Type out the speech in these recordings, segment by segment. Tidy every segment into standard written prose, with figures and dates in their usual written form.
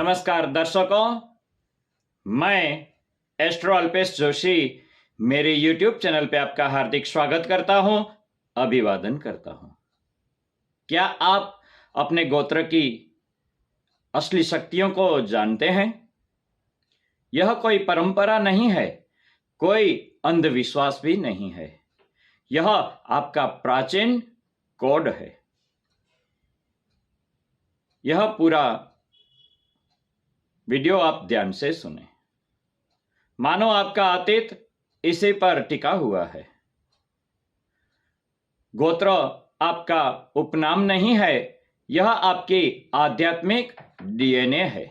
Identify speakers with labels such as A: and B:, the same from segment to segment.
A: नमस्कार दर्शकों, मैं एस्ट्रो अल्पेश जोशी मेरे YouTube चैनल पे आपका हार्दिक स्वागत करता हूं, अभिवादन करता हूं। क्या आप अपने गोत्र की असली शक्तियों को जानते हैं? यह कोई परंपरा नहीं है, कोई अंधविश्वास भी नहीं है। यह आपका प्राचीन कोड है। यह पूरा वीडियो आप ध्यान से सुने। मानो आपका अतीत इसी पर टिका हुआ है। गोत्र आपका उपनाम नहीं है, यह आपकी आध्यात्मिक डीएनए है।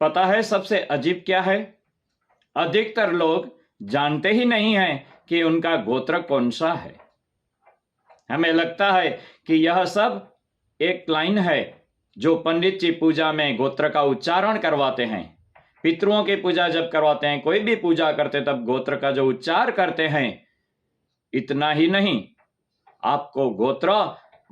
A: पता है सबसे अजीब क्या है? अधिकतर लोग जानते ही नहीं हैं कि उनका गोत्र कौन सा है। हमें लगता है कि यह सब एक लाइन है जो पंडित जी पूजा में गोत्र का उच्चारण करवाते हैं। पितरों की पूजा जब करवाते हैं, कोई भी पूजा करते तब गोत्र का जो उच्चार करते हैं। इतना ही नहीं, आपको गोत्र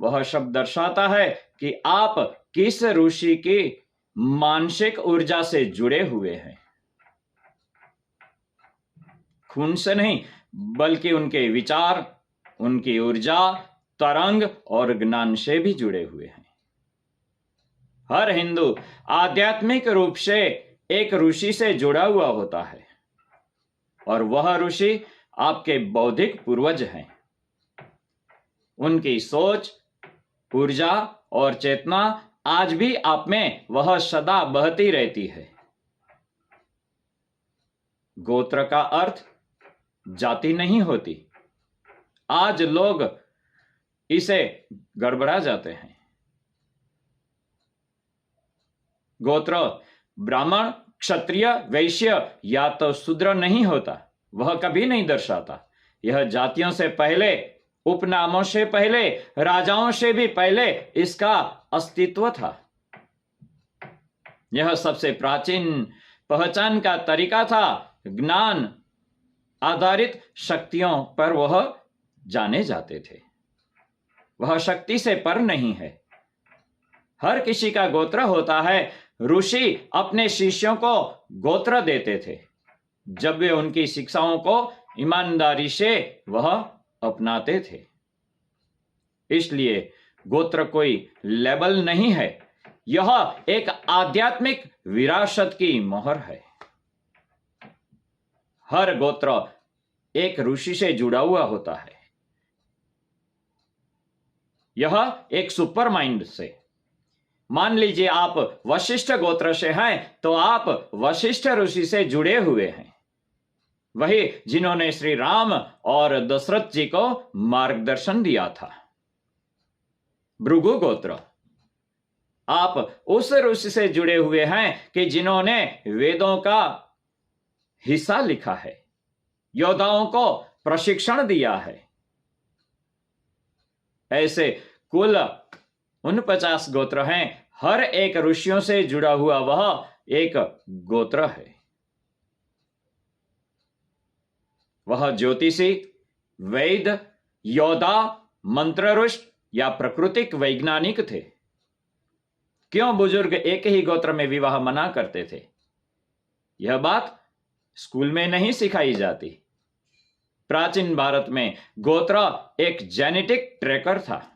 A: वह शब्द दर्शाता है कि आप किस ऋषि की मानसिक ऊर्जा से जुड़े हुए हैं। खून से नहीं, बल्कि उनके विचार, उनकी ऊर्जा, तरंग और ज्ञान से भी जुड़े हुए हैं। हर हिंदू आध्यात्मिक रूप से एक ऋषि से जुड़ा हुआ होता है और वह ऋषि आपके बौद्धिक पूर्वज हैं। उनकी सोच, ऊर्जा और चेतना आज भी आप में वह सदा बहती रहती है। गोत्र का अर्थ जाति नहीं होती। आज लोग इसे गड़बड़ा जाते हैं। गोत्र ब्राह्मण, क्षत्रिय, वैश्य या तो शूद्र नहीं होता, वह कभी नहीं दर्शाता। यह जातियों से पहले, उपनामों से पहले, राजाओं से भी पहले इसका अस्तित्व था। यह सबसे प्राचीन पहचान का तरीका था। ज्ञान आधारित शक्तियों पर वह जाने जाते थे। वह शक्ति से पर नहीं है। हर किसी का गोत्र होता है। ऋषि अपने शिष्यों को गोत्र देते थे जब वे उनकी शिक्षाओं को ईमानदारी से वह अपनाते थे। इसलिए गोत्र कोई लेबल नहीं है, यह एक आध्यात्मिक विरासत की मोहर है। हर गोत्र एक ऋषि से जुड़ा हुआ होता है। यह एक सुपर माइंड से। मान लीजिए आप वशिष्ठ गोत्र से हैं, तो आप वशिष्ठ ऋषि से जुड़े हुए हैं। वही जिन्होंने श्री राम और दशरथ जी को मार्गदर्शन दिया था। भृगु गोत्र, आप उस ऋषि से जुड़े हुए हैं कि जिन्होंने वेदों का हिस्सा लिखा है, योद्धाओं को प्रशिक्षण दिया है। ऐसे कुल 49 गोत्र हैं। हर एक ऋषियों से जुड़ा हुआ वह एक गोत्र है। वह ज्योतिषी, वैद्य, योद्धा, मंत्ररुष्ट या प्राकृतिक वैज्ञानिक थे। क्यों बुजुर्ग एक ही गोत्र में विवाह मना करते थे? यह बात स्कूल में नहीं सिखाई जाती। प्राचीन भारत में गोत्र एक जेनेटिक ट्रैकर था।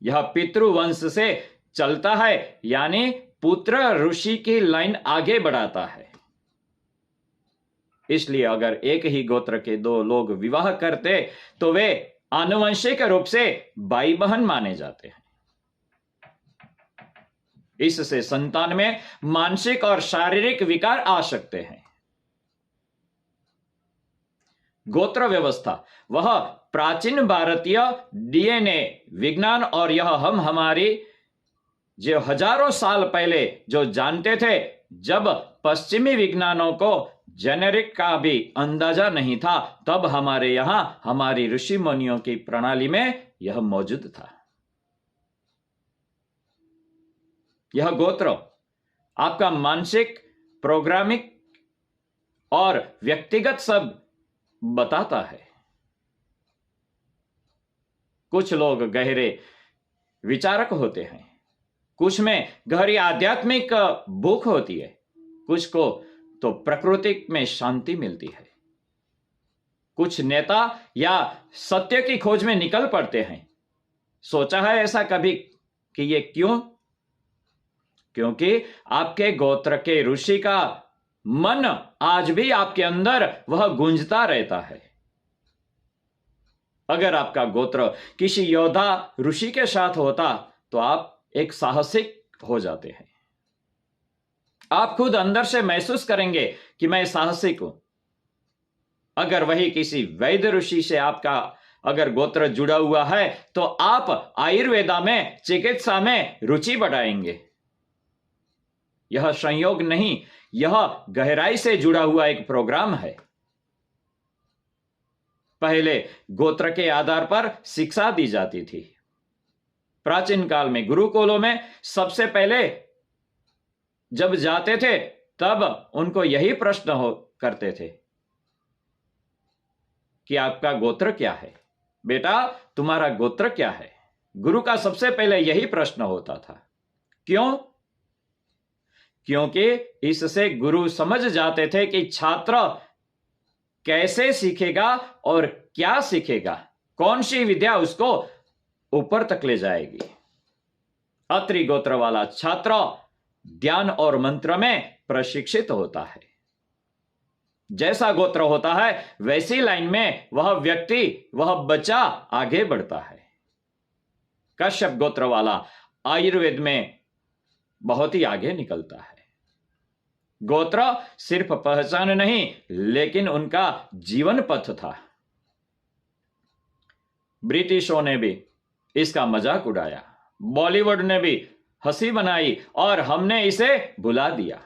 A: यह पितृवंश से चलता है, यानी पुत्र ऋषि की लाइन आगे बढ़ाता है। इसलिए अगर एक ही गोत्र के दो लोग विवाह करते तो वे आनुवंशिक रूप से भाई बहन माने जाते हैं। इससे संतान में मानसिक और शारीरिक विकार आ सकते हैं। गोत्र व्यवस्था वह प्राचीन भारतीय डीएनए विज्ञान, और यह हम हमारी जो हजारों साल पहले जो जानते थे, जब पश्चिमी विज्ञानों को जेनेरिक का भी अंदाजा नहीं था, तब हमारे यहां हमारी ऋषि मुनियों की प्रणाली में यह मौजूद था। यह गोत्र आपका मानसिक, प्रोग्रामिंग और व्यक्तिगत सब बताता है। कुछ लोग गहरे विचारक होते हैं, कुछ में गहरी आध्यात्मिक भूख होती है, कुछ को तो प्रकृति में शांति मिलती है। कुछ नेता या सत्य की खोज में निकल पड़ते हैं। सोचा है ऐसा कभी कि ये क्यों? क्योंकि आपके गोत्र के ऋषि का मन आज भी आपके अंदर वह गूंजता रहता है। अगर आपका गोत्र किसी योद्धा ऋषि के साथ होता तो आप एक साहसिक हो जाते हैं। आप खुद अंदर से महसूस करेंगे कि मैं साहसिक हूं। अगर वही किसी वैद्य ऋषि से आपका अगर गोत्र जुड़ा हुआ है तो आप आयुर्वेदा में, चिकित्सा में रुचि बढ़ाएंगे। यह संयोग नहीं, यह गहराई से जुड़ा हुआ एक प्रोग्राम है। पहले गोत्र के आधार पर शिक्षा दी जाती थी। प्राचीन काल में गुरुकुलों में सबसे पहले जब जाते थे तब उनको यही प्रश्न करते थे कि आपका गोत्र क्या है? बेटा, तुम्हारा गोत्र क्या है? गुरु का सबसे पहले यही प्रश्न होता था। क्यों? क्योंकि इससे गुरु समझ जाते थे कि छात्र कैसे सीखेगा और क्या सीखेगा, कौन सी विद्या उसको ऊपर तक ले जाएगी। अत्रि गोत्र वाला छात्र ध्यान और मंत्र में प्रशिक्षित होता है। जैसा गोत्र होता है वैसी लाइन में वह व्यक्ति, वह बच्चा आगे बढ़ता है। कश्यप गोत्र वाला आयुर्वेद में बहुत ही आगे निकलता है। गोत्र सिर्फ पहचान नहीं, लेकिन उनका जीवन पथ था। ब्रिटिशों ने भी इसका मजाक उड़ाया, बॉलीवुड ने भी हंसी बनाई और हमने इसे भुला दिया।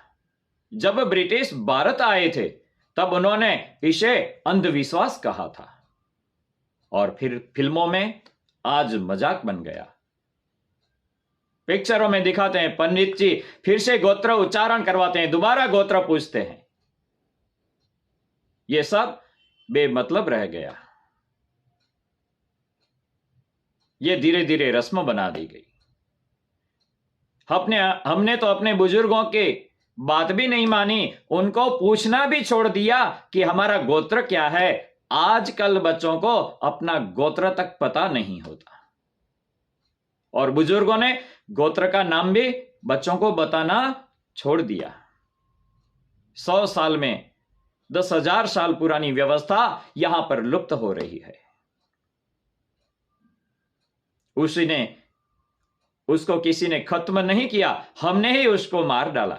A: जब ब्रिटिश भारत आए थे तब उन्होंने इसे अंधविश्वास कहा था और फिर फिल्मों में आज मजाक बन गया। पिक्चरों में दिखाते हैं, पंडित जी फिर से गोत्र उच्चारण करवाते हैं, दोबारा गोत्र पूछते हैं। यह सब बेमतलब रह गया। यह धीरे धीरे रस्म बना दी गई। हमने तो अपने बुजुर्गों की बात भी नहीं मानी, उनको पूछना भी छोड़ दिया कि हमारा गोत्र क्या है। आजकल बच्चों को अपना गोत्र तक पता नहीं होता और बुजुर्गों ने गोत्र का नाम भी बच्चों को बताना छोड़ दिया। 100 साल में 10,000 साल पुरानी व्यवस्था यहां पर लुप्त हो रही है। उसको किसी ने खत्म नहीं किया, हमने ही उसको मार डाला।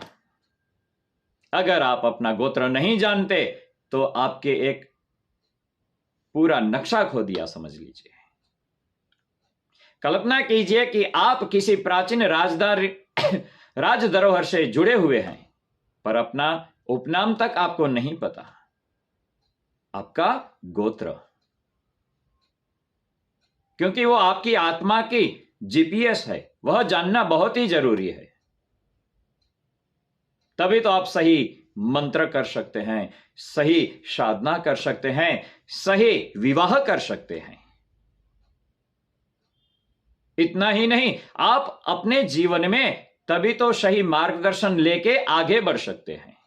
A: अगर आप अपना गोत्र नहीं जानते तो आपके एक पूरा नक्शा खो दिया समझ लीजिए। कल्पना कीजिए कि आप किसी प्राचीन राज धरोहर से जुड़े हुए हैं, पर अपना उपनाम तक आपको नहीं पता, आपका गोत्र, क्योंकि वो आपकी आत्मा की जीपीएस है। वह जानना बहुत ही जरूरी है। तभी तो आप सही मंत्र कर सकते हैं, सही साधना कर सकते हैं, सही विवाह कर सकते हैं। इतना ही नहीं, आप अपने जीवन में तभी तो सही मार्गदर्शन लेके आगे बढ़ सकते हैं।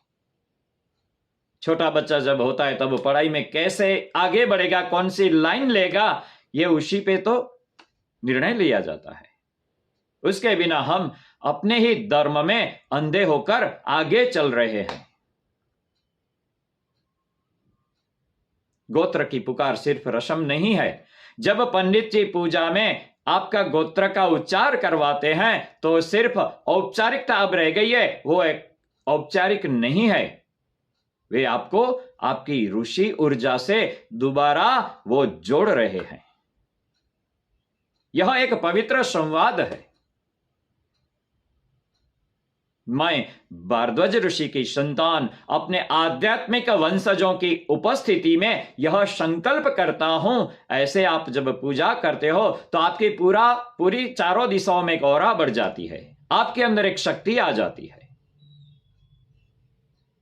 A: छोटा बच्चा जब होता है तब पढ़ाई में कैसे आगे बढ़ेगा, कौन सी लाइन लेगा, यह उसी पे तो निर्णय लिया जाता है। उसके बिना हम अपने ही धर्म में अंधे होकर आगे चल रहे हैं। गोत्र की पुकार सिर्फ रस्म नहीं है। जब पंडित जी पूजा में आपका गोत्र का उच्चार करवाते हैं तो सिर्फ औपचारिकता अब रह गई है, वो एक औपचारिक नहीं है। वे आपको आपकी ऋषि ऊर्जा से दोबारा वो जोड़ रहे हैं। यह एक पवित्र संवाद है। मैं भारद्वाज ऋषि की संतान अपने आध्यात्मिक वंशजों की उपस्थिति में यह संकल्प करता हूं। ऐसे आप जब पूजा करते हो तो आपकी पूरी चारों दिशाओं में एक औरा बढ़ जाती है, आपके अंदर एक शक्ति आ जाती है।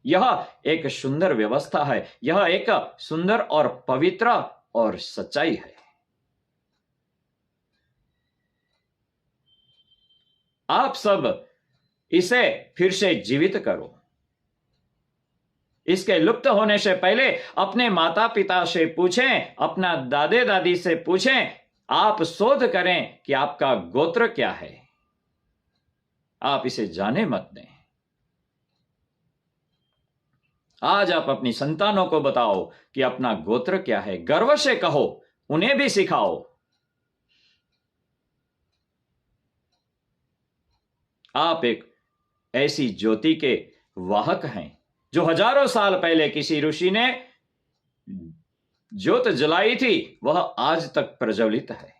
A: यह एक सुंदर व्यवस्था है, यह एक सुंदर और पवित्र और सच्चाई है। आप सब इसे फिर से जीवित करो। इसके लुप्त होने से पहले अपने माता पिता से पूछें, अपना दादे दादी से पूछें, आप शोध करें कि आपका गोत्र क्या है। आप इसे जाने मत दें। आज आप अपनी संतानों को बताओ कि अपना गोत्र क्या है, गर्व से कहो, उन्हें भी सिखाओ। आप एक ऐसी ज्योति के वाहक हैं जो हजारों साल पहले किसी ऋषि ने ज्योत जलाई थी, वह आज तक प्रज्वलित है।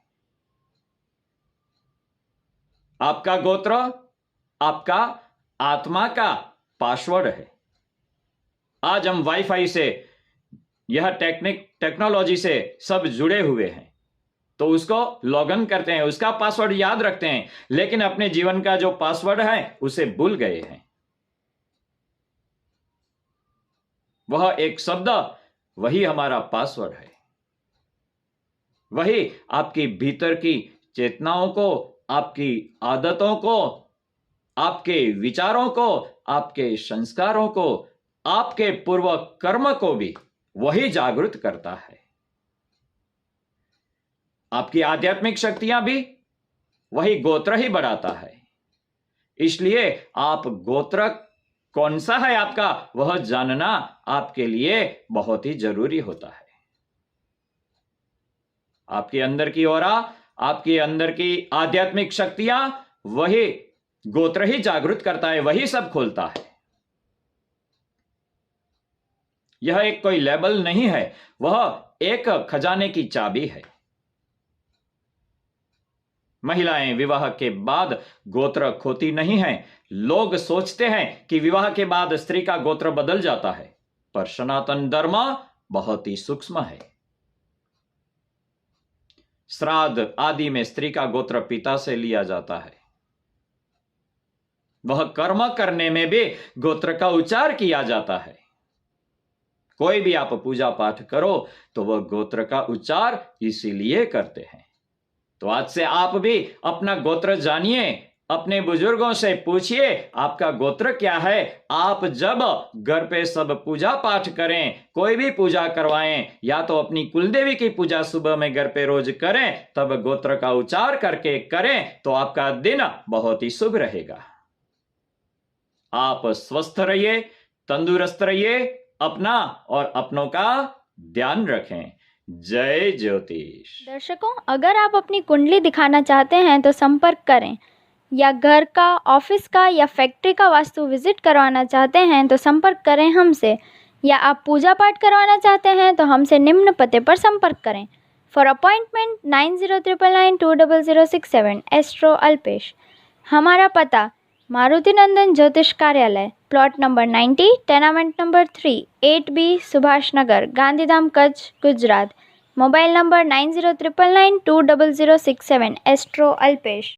A: आपका गोत्र आपका आत्मा का पासवर्ड है। आज हम वाईफाई से, यह टेक्नोलॉजी से सब जुड़े हुए हैं, तो उसको लॉगिन करते हैं, उसका पासवर्ड याद रखते हैं, लेकिन अपने जीवन का जो पासवर्ड है उसे भूल गए हैं। वह एक शब्द, वही हमारा पासवर्ड है। वही आपकी भीतर की चेतनाओं को, आपकी आदतों को, आपके विचारों को, आपके संस्कारों को, आपके पूर्व कर्म को भी वही जागृत करता है। आपकी आध्यात्मिक शक्तियां भी वही गोत्र ही बढ़ाता है। इसलिए आप गोत्र कौन सा है आपका, वह जानना आपके लिए बहुत ही जरूरी होता है। आपके अंदर की ऑरा, आपके अंदर की आध्यात्मिक शक्तियां, वही गोत्र ही जागृत करता है, वही सब खोलता है। यह एक कोई लेबल नहीं है, वह एक खजाने की चाबी है। महिलाएं विवाह के बाद गोत्र खोती नहीं हैं। लोग सोचते हैं कि विवाह के बाद स्त्री का गोत्र बदल जाता है, पर सनातन धर्म बहुत ही सूक्ष्म है। श्राद्ध आदि में स्त्री का गोत्र पिता से लिया जाता है। वह कर्म करने में भी गोत्र का उच्चार किया जाता है। कोई भी आप पूजा पाठ करो तो वह गोत्र का उच्चार इसीलिए करते हैं। तो आज से आप भी अपना गोत्र जानिए, अपने बुजुर्गों से पूछिए आपका गोत्र क्या है। आप जब घर पे सब पूजा पाठ करें, कोई भी पूजा करवाएं, या तो अपनी कुलदेवी की पूजा सुबह में घर पे रोज करें, तब गोत्र का उच्चार करके करें तो आपका दिन बहुत ही शुभ रहेगा। आप स्वस्थ रहिए, तंदुरुस्त रहिए, अपना और अपनों का ध्यान रखें। जय ज्योतिष।
B: दर्शकों, अगर आप अपनी कुंडली दिखाना चाहते हैं तो संपर्क करें, या घर का, ऑफिस का या फैक्ट्री का वास्तु विजिट करवाना चाहते हैं तो संपर्क करें हमसे, या आप पूजा पाठ करवाना चाहते हैं तो हमसे निम्न पते पर संपर्क करें। For appointment 9099920067 astro Alpesh. हमारा पता Maruti Nandan Jyotish Karyalaya, plot number 90, tenement number 3, 8B, Subhash Nagar, Gandhidham, Kutch, Gujarat. Mobile number 9099920067 astro Alpesh.